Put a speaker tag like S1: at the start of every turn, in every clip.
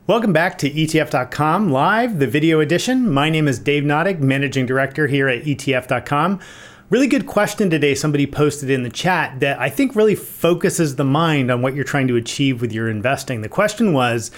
S1: Welcome back to ETF.com Live, the video edition. My name is Dave Nottig, Managing Director here at ETF.com. Really good question today somebody posted in the chat that I think really focuses the mind on what you're trying to achieve with your investing. The question was,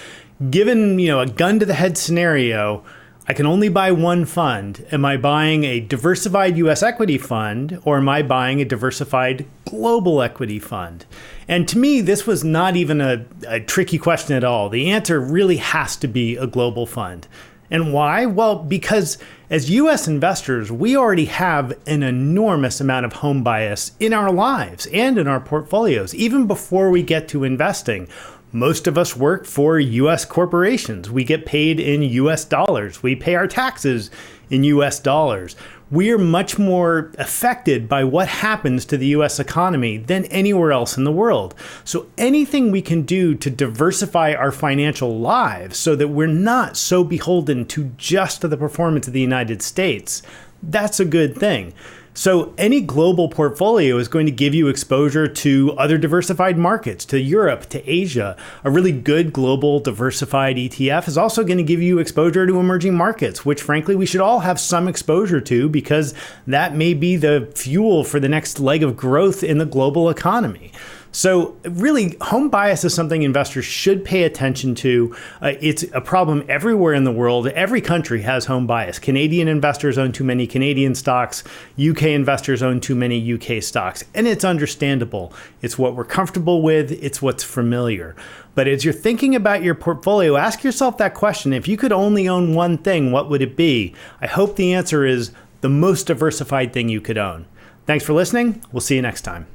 S1: given a gun to the head scenario, I can only buy one fund. Am I buying a diversified US equity fund or am I buying a diversified global equity fund? And to me, this was not even a tricky question at all. The answer really has to be a global fund. And why? Well, because as US investors, we already have an enormous amount of home bias in our lives and in our portfolios, even before we get to investing. Most of us work for US corporations. We get paid in US dollars. We pay our taxes in US dollars. We are much more affected by what happens to the US economy than anywhere else in the world. So anything we can do to diversify our financial lives so that we're not so beholden to just the performance of the United States, that's a good thing. So any global portfolio is going to give you exposure to other diversified markets, to Europe, to Asia. A really good global diversified ETF is also going to give you exposure to emerging markets, which frankly we should all have some exposure to because that may be the fuel for the next leg of growth in the global economy. So really, home bias is something investors should pay attention to. It's a problem everywhere in the world. Every country has home bias. Canadian investors own too many Canadian stocks. UK investors own too many UK stocks. And it's understandable. It's what we're comfortable with. It's what's familiar. But as you're thinking about your portfolio, ask yourself that question. If you could only own one thing, what would it be? I hope the answer is the most diversified thing you could own. Thanks for listening. We'll see you next time.